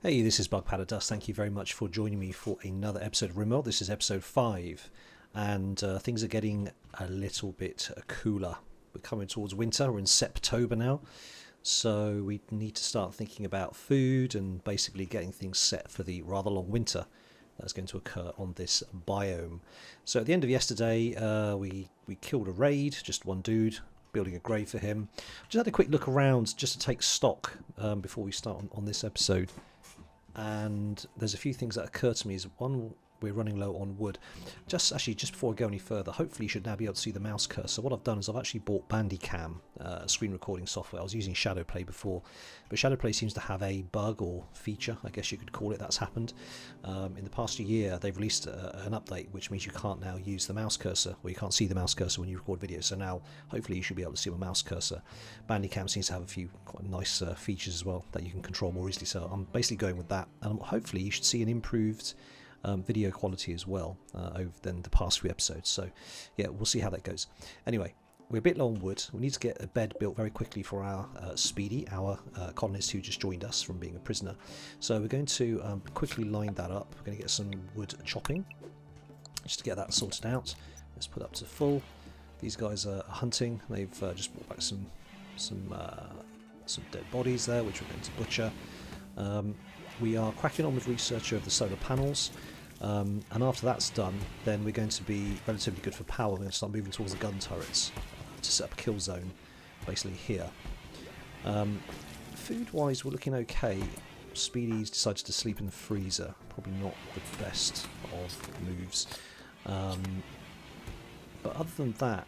Hey, this is Bug Powder Dust. Thank you very much for joining me for another episode of Rimworld. This is episode 5, and things are getting a little bit cooler. We're coming towards winter. We're in September now, so we need to start thinking about food and basically getting things set for the rather long winter that's going to occur on this biome. So at the end of yesterday, we killed a raid, just one dude, building a grave for him. Just had a quick look around just to take stock before we start on this episode. And there's a few things that occur to me. Is one, we're running low on wood. Just before I go any further, hopefully you should now be able to see the mouse cursor. What I've done is I've actually bought Bandicam screen recording software. I was using Shadowplay before, but Shadowplay seems to have a bug or feature, I guess you could call it, that's happened. In the past year they've released an update which means you can't now use the mouse cursor, or you can't see the mouse cursor when you record videos. So now hopefully you should be able to see my mouse cursor. Bandicam seems to have a few quite nice features as well that you can control more easily, so I'm basically going with that, and hopefully you should see an improved video quality as well over than the past few episodes. So yeah, we'll see how that goes. Anyway, we're a bit low on wood. We need to get a bed built very quickly for our Speedy, our colonist who just joined us from being a prisoner. So we're going to quickly line that up. We're going to get some wood chopping just to get that sorted out. Let's put up to full. These guys are hunting. They've just brought back some dead bodies there, which we're going to butcher. We are cracking on with research of the solar panels, and after that's done, then we're going to be relatively good for power. We're going to start moving towards the gun turrets to set up a kill zone, basically here. Food-wise, we're looking okay. Speedy's decided to sleep in the freezer. Probably not the best of moves. But other than that,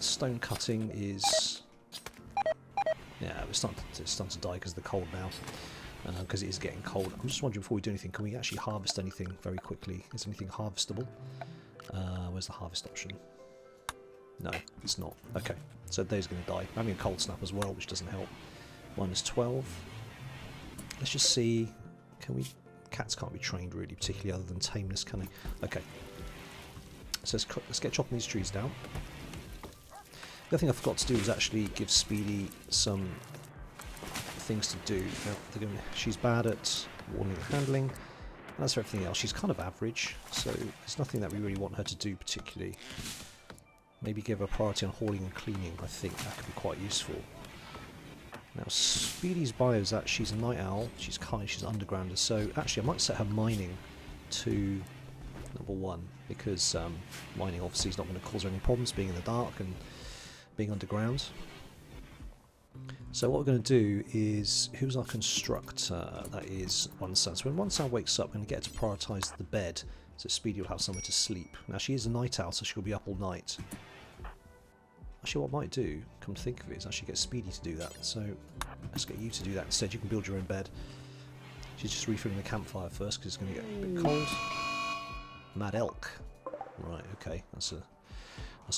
stone cutting is... yeah, we're starting to die because of the cold now. Because it is getting cold. I'm just wondering, before we do anything, can we actually harvest anything very quickly? Is anything harvestable? Where's the harvest option? No, it's not. Okay, so they's going to die. I'm having a cold snap as well, which doesn't help. Minus 12. Let's just see. Can we... cats can't be trained really, particularly other than tameness, can they? Okay. So let's get chopping these trees down. The other thing I forgot to do was actually give Speedy some things to do. She's bad at warning and handling, and as for everything else, she's kind of average, so there's nothing that we really want her to do particularly. Maybe give her priority on hauling and cleaning. I think that could be quite useful. Now Speedy's bio is that she's a night owl, she's kind, she's an undergrounder, so actually I might set her mining to number 1, because mining obviously is not going to cause her any problems being in the dark and being underground. So what we're going to do is, who's our constructor? That is One Sun. So when One Sun wakes up, we're going to get her to prioritise the bed, so Speedy will have somewhere to sleep. Now she is a night owl, so she'll be up all night. Actually what I might do, come to think of it, is actually get Speedy to do that. So let's get you to do that instead. You can build your own bed. She's just refilling the campfire first because it's going to get a bit cold. Mad elk. Right, okay, that's a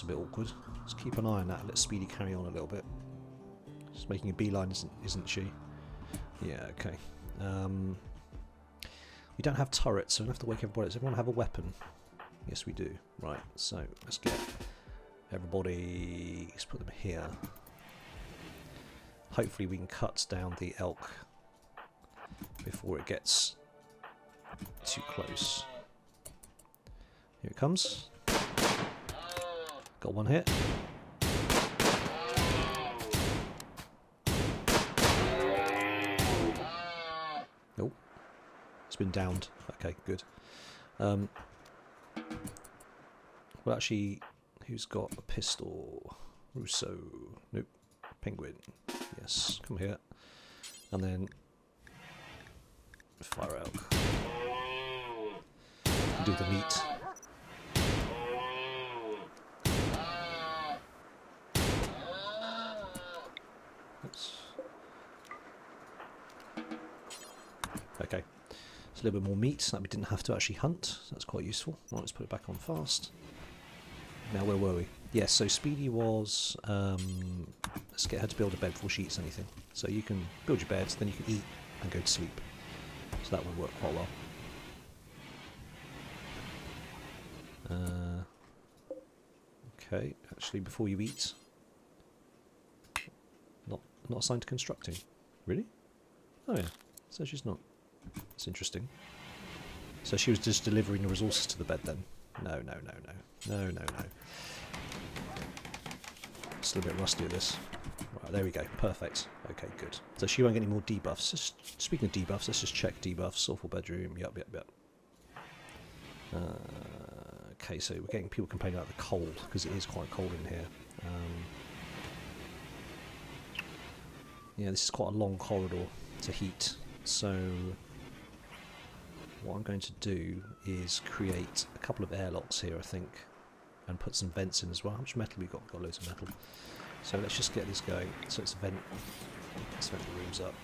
bit awkward. Let's keep an eye on that. Let Speedy carry on a little bit. She's making a beeline, isn't she? Yeah, okay. We don't have turrets, so we'll have to wake everybody. Does everyone have a weapon? Yes, we do. Right, so let's get everybody... let's put them here. Hopefully we can cut down the elk before it gets too close. Here it comes. Got one hit. Nope. It's been downed. Okay, good. Well, actually, who's got a pistol? Russo. Nope. Penguin. Yes, come here. And then fire out. Do the meat. Oops. Okay, it's a little bit more meat that we didn't have to actually hunt, so that's quite useful. Right, let's put it back on fast. Now where were we? Yes, so Speedy was... let's get her to build a bed before she eats anything. So you can build your bed, then you can eat and go to sleep. So that would work quite well. Okay, actually before you eat... not assigned to constructing. Really? Oh yeah, so she's not. It's interesting. So she was just delivering the resources to the bed then? No, no, no, no. No, no, no. Still a bit rusty at this. Right, there we go. Perfect. Okay, good. So she won't get any more debuffs. Just, speaking of debuffs, let's just check debuffs. Awful bedroom. Yep, yep, yep. Okay, so we're getting people complaining about the cold, because it is quite cold in here. Yeah, this is quite a long corridor to heat. So what I'm going to do is create a couple of airlocks here, I think, and put some vents in as well. How much metal we got? We've got loads of metal. So let's just get this going. So it's let's vent the rooms up.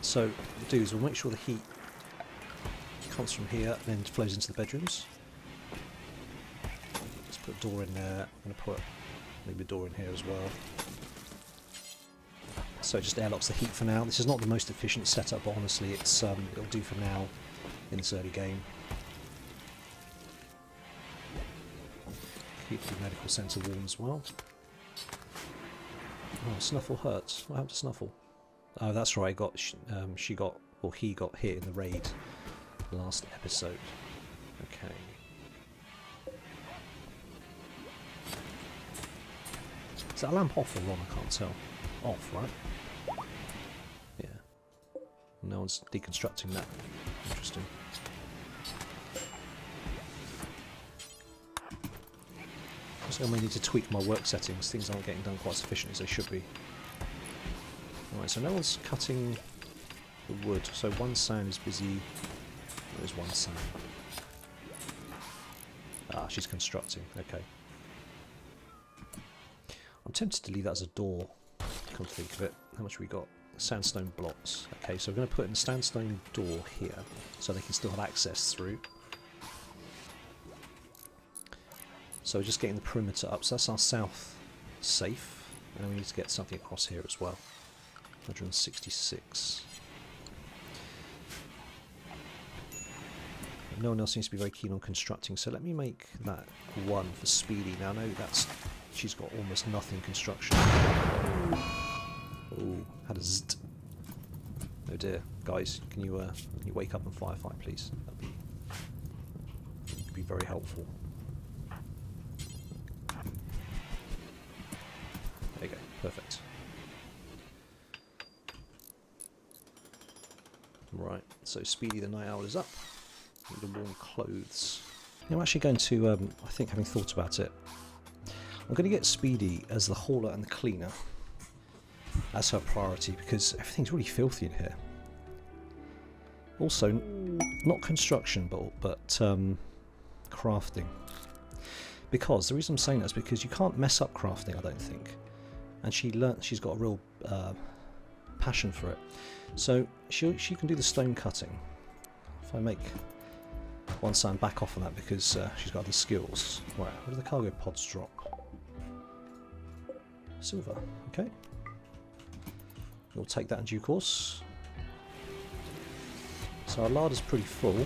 So what we'll do is we'll make sure the heat comes from here and then flows into the bedrooms. Let's put a door in there. I'm going to put maybe a door in here as well. So it just airlocks the heat for now. This is not the most efficient setup, but honestly, it's it'll do for now in this early game. Keep the medical centre warm as well. Oh, Snuffle hurts. What happened to Snuffle? Oh, that's right. He got hit in the raid last episode. Okay. Is that a lamp off or on? I can't tell. Off, right? Yeah. No one's deconstructing that. Interesting. So I may need to tweak my work settings. Things aren't getting done quite as efficiently as they should be. Alright, so no one's cutting the wood. So one sound is busy. There's one sound. Ah, she's constructing. Okay. I'm tempted to leave that as a door. Come to think of it. How much we got? Sandstone blocks. Okay, so we're going to put in a sandstone door here, so they can still have access through. So we're just getting the perimeter up. So that's our south safe, and we need to get something across here as well. 166. No one else seems to be very keen on constructing, so let me make that one for Speedy. Now I know that's she's got almost nothing construction. Oh, had a zt. Oh dear, guys, can you wake up and firefight, please? That'd be very helpful. There you go, perfect. Right, so Speedy the Night Owl is up. Need the warm clothes. I'm actually going to, I think, having thought about it, I'm going to get Speedy as the hauler and the cleaner as her priority, because everything's really filthy in here. Also, not construction, but crafting. Because the reason I'm saying that is because you can't mess up crafting, I don't think. And she's got a real passion for it. So she can do the stone cutting. If I make one sign back off on that because she's got other skills. Right, where do the cargo pods drop? Silver, okay. We'll take that in due course. So our larder's pretty full.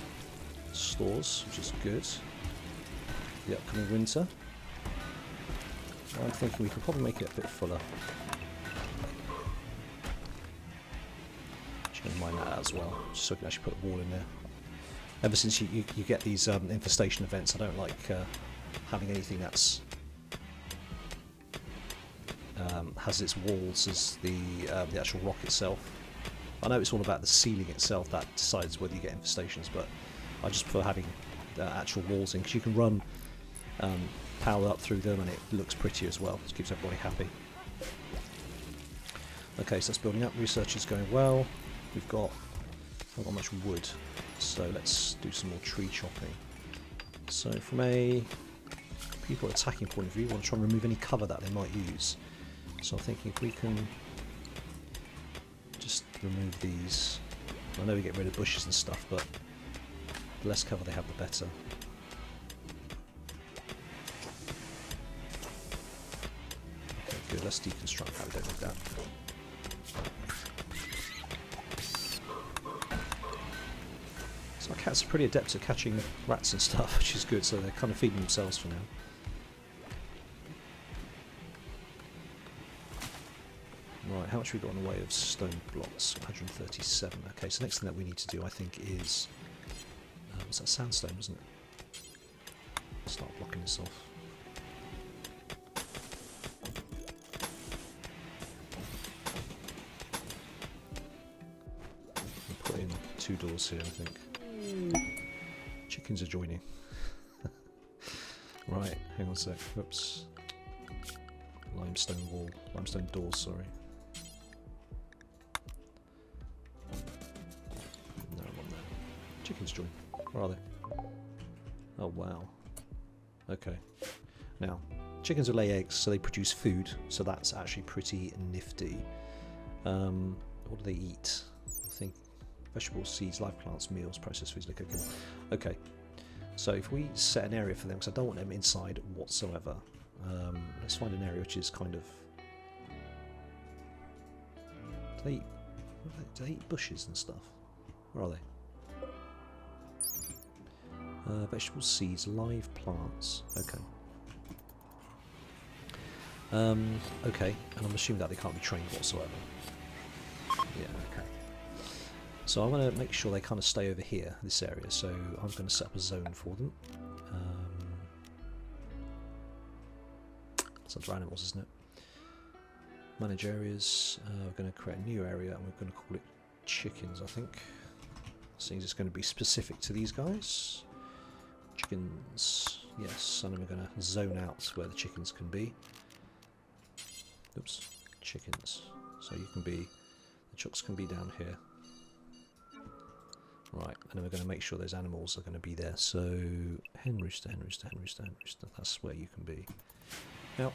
Stores, which is good. The upcoming winter. I'm thinking we can probably make it a bit fuller. Just going to mine that out as well, just so we can actually put a wall in there. Ever since you get these infestation events, I don't like having anything that's has its walls as the actual rock itself. I know it's all about the ceiling itself that decides whether you get infestations, but I just prefer having actual walls in, because you can run power up through them and it looks prettier as well. It keeps everybody happy. Okay, so that's building up. Research is going well. We've got not got much wood, so let's do some more tree chopping. So from a people attacking point of view, we want to try and remove any cover that they might use. So I'm thinking if we can just remove these. I know we get rid of bushes and stuff, but the less cover they have, the better. Okay, good. Let's deconstruct that. We don't need that. So our cats are pretty adept at catching rats and stuff, which is good. So they're kind of feeding themselves for now. Right, how much have we got in the way of stone blocks? 136. 57. Okay, so next thing that we need to do, I think, is... was that sandstone, wasn't it? Start blocking this off. I'll put in 2 doors here, I think. Chickens are joining. Right, hang on a sec. Whoops. Limestone wall. Limestone doors, sorry. No, I'm on there. Chickens join. Where are they? Oh, wow. Okay. Now, chickens will lay eggs, so they produce food, so that's actually pretty nifty. What do they eat? I think vegetables, seeds, live plants, meals, processed foods, liquor. Okay. So if we set an area for them, because I don't want them inside whatsoever, let's find an area which is kind of... Do they eat bushes and stuff? Where are they? Vegetables, seeds, live plants. Okay. Okay, and I'm assuming that they can't be trained whatsoever. Yeah, okay. So I'm going to make sure they kind of stay over here, this area, so I'm going to set up a zone for them. It's under animals, isn't it? Manage areas. We're going to create a new area and we're going to call it chickens, I think. Seems it's going to be specific to these guys. Chickens, yes, and then we're going to zone out where the chickens can be. Oops, chickens. So you can be, the chooks can be down here. Right, and then we're going to make sure those animals are going to be there. So, hen rooster, hen rooster, hen rooster, hen rooster. That's where you can be. Now,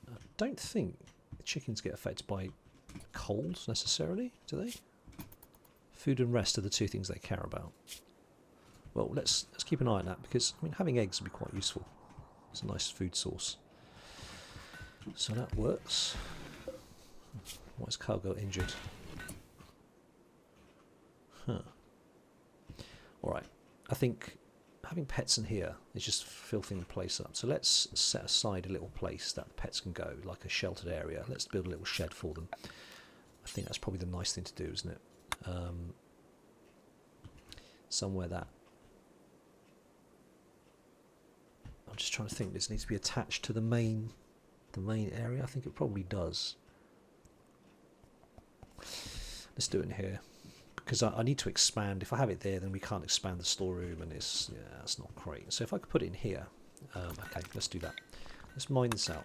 I don't think the chickens get affected by cold necessarily, do they? Food and rest are the 2 things they care about. Well, let's keep an eye on that, because I mean having eggs would be quite useful. It's a nice food source. So that works. Why is Cargo injured? Huh. Alright, I think having pets in here is just filling the place up. So let's set aside a little place that the pets can go, like a sheltered area. Let's build a little shed for them. I think that's probably the nice thing to do, isn't it? Somewhere that... I'm just trying to think, this needs to be attached to the main area. I think it probably does. Let's do it in here. Because I need to expand. If I have it there, then we can't expand the storeroom, and it's not great. So if I could put it in here, okay, let's do that. Let's mine this out,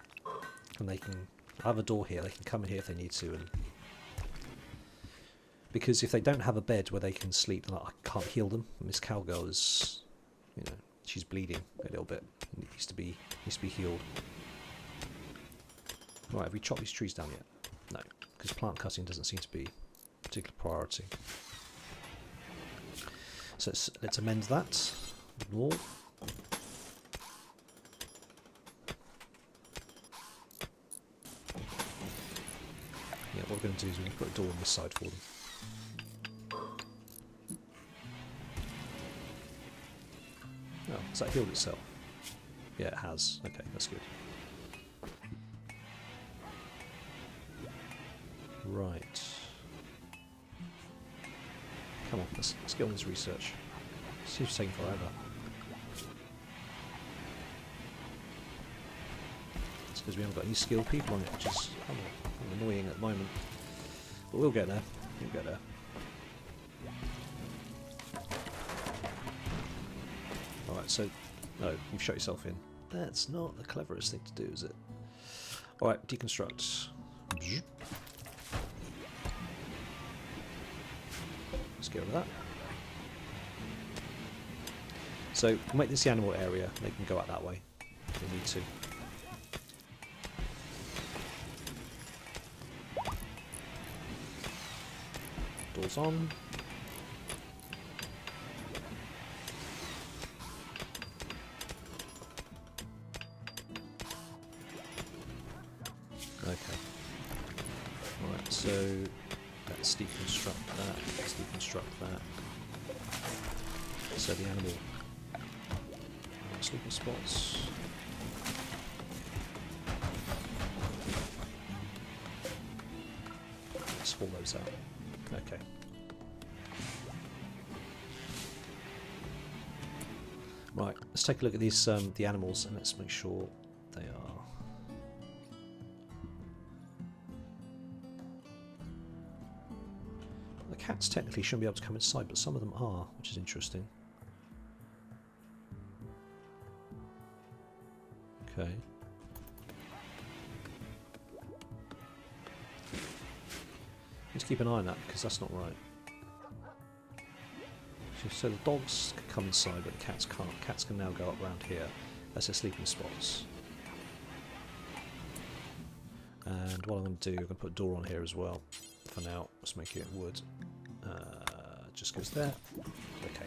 and they can. I have a door here. They can come in here if they need to, and because if they don't have a bed where they can sleep, then I can't heal them. And this cowgirl is, you know, she's bleeding a little bit. It needs to be healed. Right, have we chopped these trees down yet? No, because plant cutting doesn't seem to be a particular priority. So let's amend that. Wall. Yeah, what we're going to do is we're going to put a door on this side for them. Oh, has that healed itself? Yeah, it has. Okay, that's good. Right. Come on, let's get on this research. It seems taking forever. It's because we haven't got any skilled people on it, which is kind of annoying at the moment. But we'll get there. We'll get there. Alright, so... No, you've shut yourself in. That's not the cleverest thing to do, is it? Alright, deconstruct. Let's get rid of that. So we'll make this the animal area. They can go out that way if they need to. Doors on. Okay. Alright, so let's deconstruct that. Let's deconstruct that. So the animal sleeping spots. Let's haul those out. Okay. Right, let's take a look at these the animals and let's make sure they are. The cats technically shouldn't be able to come inside, but some of them are, which is interesting. Okay. Need to keep an eye on that because that's not right. So the dogs can come inside, but the cats can't. Cats can now go up around here. That's their sleeping spots. And what I'm going to do, I'm going to put a door on here as well. For now, let's make it wood. Just goes there. Okay.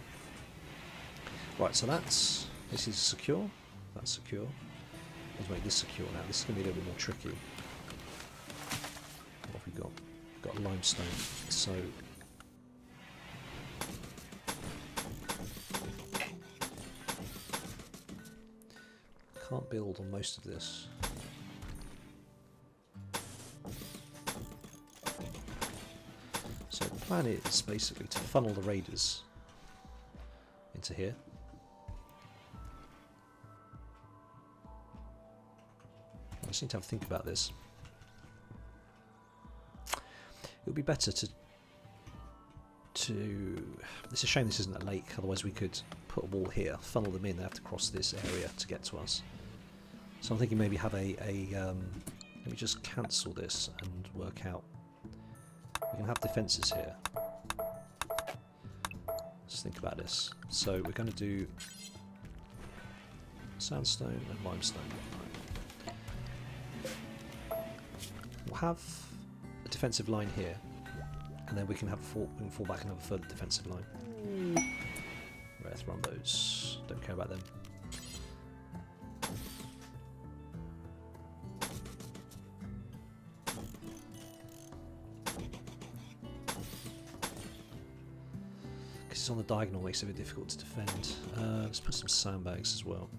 Right, so this is secure. That's secure. Let's make this secure now. This is going to be a little bit more tricky. What have we got? We've got limestone. So can't build on most of this. So the plan is basically to funnel the raiders into here. I just need to have a think about this. It would be better to it's a shame this isn't a lake, otherwise we could put a wall here, funnel them in, they have to cross this area to get to us. So I'm thinking maybe have let me just cancel this and work out. We can have defences here. Let's think about this. So we're going to do sandstone and limestone. We'll have a defensive line here, and then we can fall back and have a further defensive line. Rare thrombos. Don't care about them. Because it's on the diagonal, makes it a bit difficult to defend. Let's put some sandbags as well.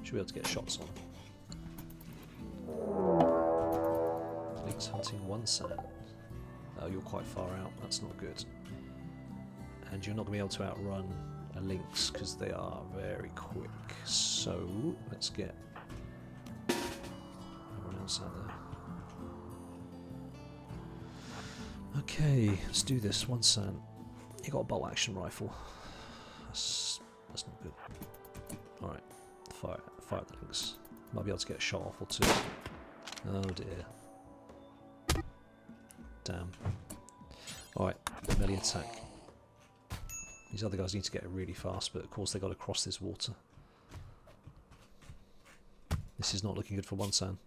Should be able to get shots on. Lynx hunting 1 sand. Oh, you're quite far out. That's not good. And you're not going to be able to outrun a lynx because they are very quick. So let's get everyone else out there. Okay, let's do this. 1 sand. You got a bolt action rifle. That's not good. All right. Fire the lynx. Might be able to get a shot off or two. Oh dear. Damn. Alright, melee attack. These other guys need to get it really fast, but of course they've got to cross this water. This is not looking good for 1 sand.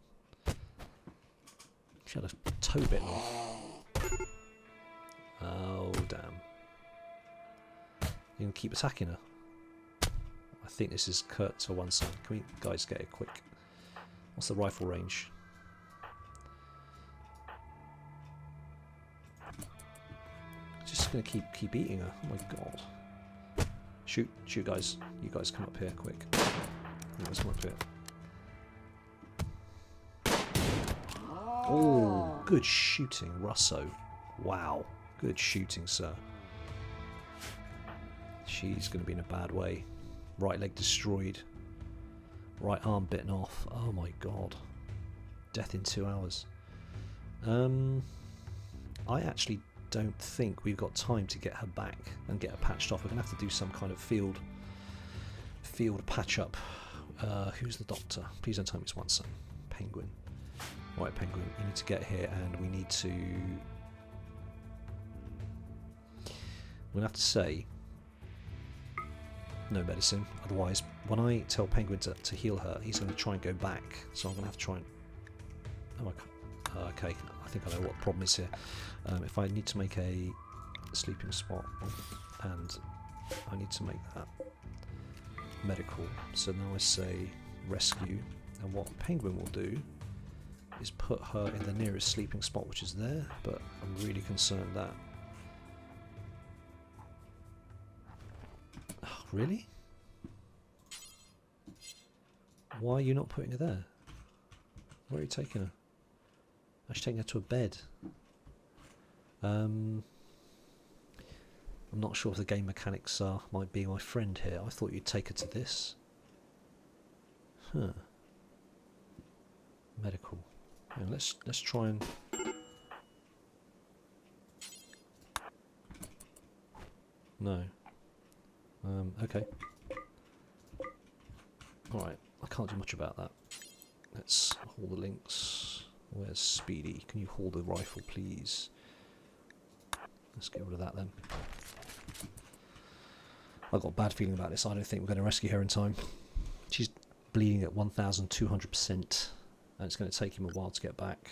She had a toe bitten off. Oh damn. You can keep attacking her. I think this is Kurt for 1 sand. Can we guys get it quick? What's the rifle range? Just gonna keep eating her. Oh my god! Shoot guys! You guys come up here quick. You guys come up here. Oh, good shooting, Russo. Wow, good shooting, sir. She's gonna be in a bad way. Right leg destroyed. Right arm bitten off. Oh my god. Death in 2 hours. I actually don't think we've got time to get her back and get her patched off. We're going to have to do some kind of field patch up. Who's the doctor? Please don't tell me it's 1 sand. Penguin. Right, Penguin. You need to get here and we need to... We're going to have to say... no medicine, otherwise when I tell Penguin to heal her, he's going to try and go back, so I'm going to have to try and... oh, okay, I think I know what the problem is here. If I need to make a sleeping spot, and I need to make that medical, so now I say rescue, and what Penguin will do is put her in the nearest sleeping spot, which is there, but I'm really concerned that... oh, really? Why are you not putting her there? Where are you taking her? Actually taking her to a bed. I'm not sure if the game mechanics might be my friend here. I thought you'd take her to this. Huh. Medical. Yeah, let's try and... No. Okay. Alright, I can't do much about that. Let's haul the links. Where's Speedy? Can you haul the rifle, please? Let's get rid of that then. I've got a bad feeling about this. I don't think we're going to rescue her in time. She's bleeding at 1,200%, and it's going to take him a while to get back.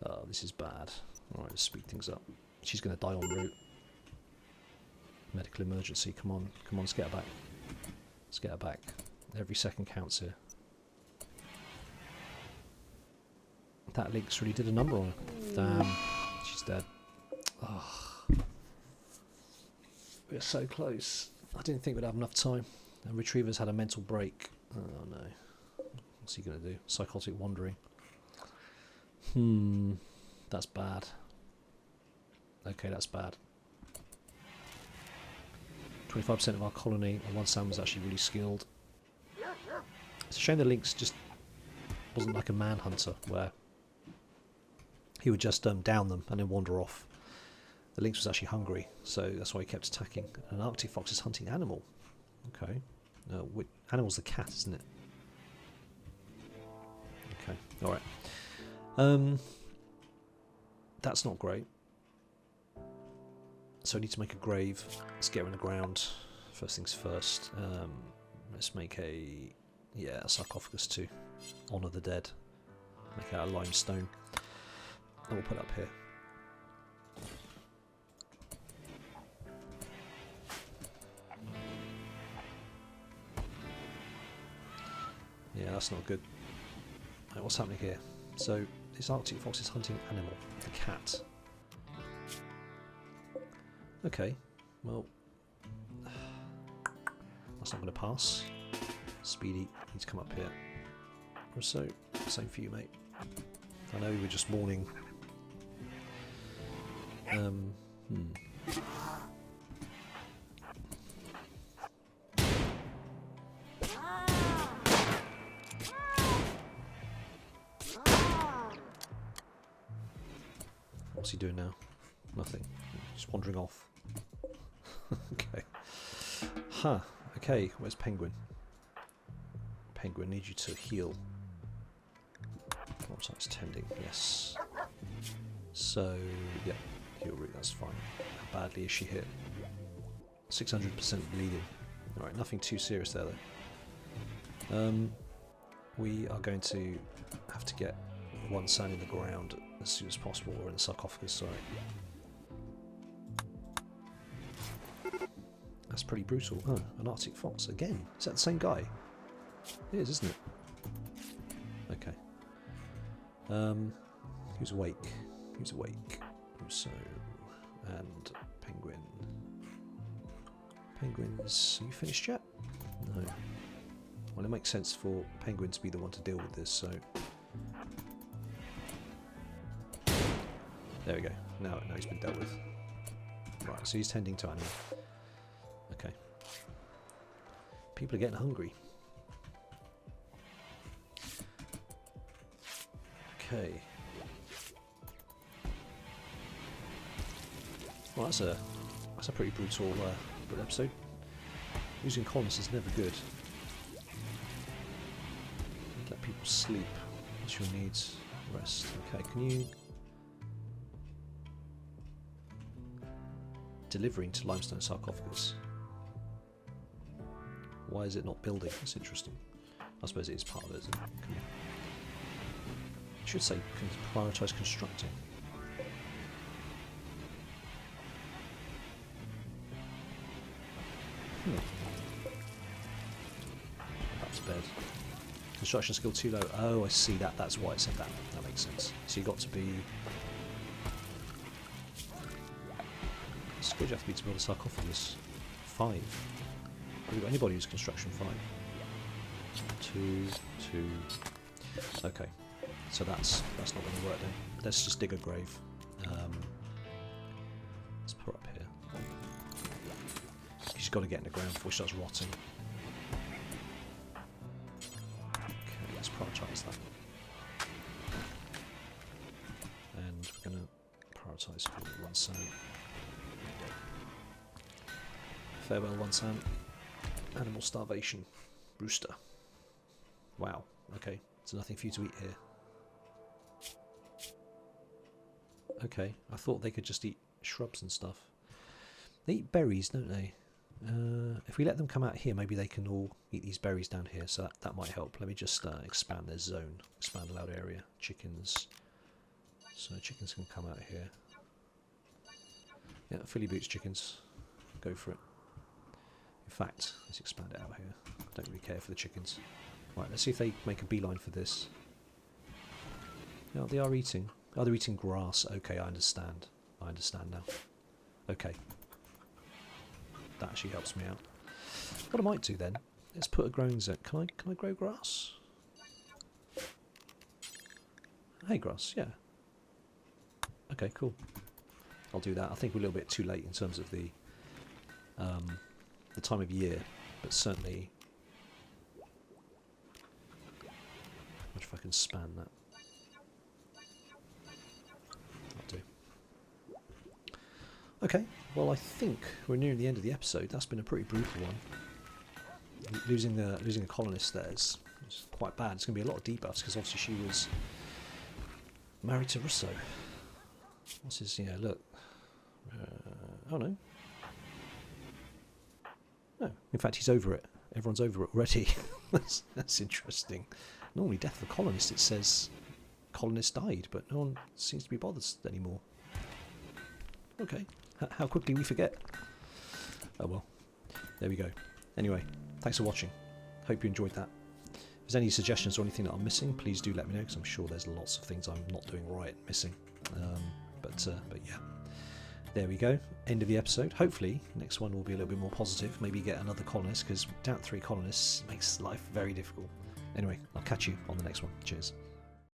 Oh, this is bad. Alright, let's speed things up. She's going to die en route. Medical emergency. Come on, let's get her back. Let's get her back. Every second counts here. That Lynx really did a number on her. Damn, she's dead. Oh, we're so close. I didn't think we'd have enough time. The retriever's had a mental break. Oh no. What's he going to do? Psychotic wandering. That's bad. Okay, that's bad. 25% of our colony, and one salmon was actually really skilled. It's a shame the Lynx just wasn't like a manhunter, where he would just down them and then wander off. The Lynx was actually hungry, so that's why he kept attacking. An Arctic fox is hunting animal. Okay. Animal's the cat, isn't it? Okay, alright. That's not great. So I need to make a grave. Let's get her in the ground. First things first. Let's make a sarcophagus to honour the dead. Make it out of limestone. And we'll put it up here. Yeah, that's not good. Right, what's happening here? So this Arctic fox is hunting animal, the cat. Okay, well, that's not going to pass. Speedy, you need to come up here. So, same for you, mate. I know you were just mourning. What's he doing now? Nothing. Just wandering off. Okay. Huh. Okay, where's Penguin? Penguin, need you to heal. Sometimes tending, yes. So, yeah, heal root, that's fine. How badly is she hit? 600% bleeding. Alright, nothing too serious there though. We are going to have to get one sand in the ground as soon as possible, or in the sarcophagus, sorry. That's pretty brutal. Oh, an Arctic fox again. Is that the same guy? It is, isn't it? Okay. Who's awake? Who's awake? So, and Penguin. Penguins, are you finished yet? No. Well, it makes sense for Penguin to be the one to deal with this, so... There we go. Now he's been dealt with. Right, so he's tending to animal. Okay. People are getting hungry. Okay. Well, that's a pretty brutal episode. Using colonists is never good. Let people sleep. What's your needs? Rest. Okay, can you... Delivering to limestone sarcophagus. Why is it not building? That's interesting. I suppose it is part of it, isn't it? I should say prioritise constructing. That's bed. Construction skill too low. Oh, I see that. That's why it said that. That makes sense. So you got to be... How good do you have to be to build a sarcophagus? 5. Have you got anybody who's construction 5? 2, 2. Okay. So that's not going to work then. Let's just dig a grave. Let's put her up here. She's got to get in the ground before she starts rotting. Okay, let's prioritise that. And we're going to prioritise one sand. Farewell, one sand. Animal starvation. Rooster. Wow, okay. There's nothing for you to eat here. Okay, I thought they could just eat shrubs and stuff. They eat berries, don't they? If we let them come out here, maybe they can all eat these berries down here, so that might help. Let me just expand their zone, expand allowed area. Chickens. So chickens can come out here. Yeah, Philly Boots chickens. Go for it. In fact, let's expand it out here. I don't really care for the chickens. Right, let's see if they make a beeline for this. Yeah, they are eating. Oh, they're eating grass. Okay, I understand. I understand now. Okay. That actually helps me out. What I might do then, let's put a growing zone. Can I grow grass? Hay grass, yeah. Okay, cool. I'll do that. I think we're a little bit too late in terms of the time of year, but certainly. What if I can span that? Okay, well I think we're nearing the end of the episode. That's been a pretty brutal one. Losing a colonist there is quite bad. It's going to be a lot of debuffs because obviously she was married to Russo. What's his, yeah, look. Oh no. No, in fact he's over it. Everyone's over it already. that's interesting. Normally death of a colonist it says colonist died, but no one seems to be bothered anymore. Okay. How quickly we forget. Oh well. There we go. Anyway, thanks for watching. Hope you enjoyed that. If there's any suggestions or anything that I'm missing, please do let me know, because I'm sure there's lots of things I'm not doing right and missing. But yeah. There we go. End of the episode. Hopefully, next one will be a little bit more positive. Maybe get another colonist, because down 3 colonists makes life very difficult. Anyway, I'll catch you on the next one. Cheers.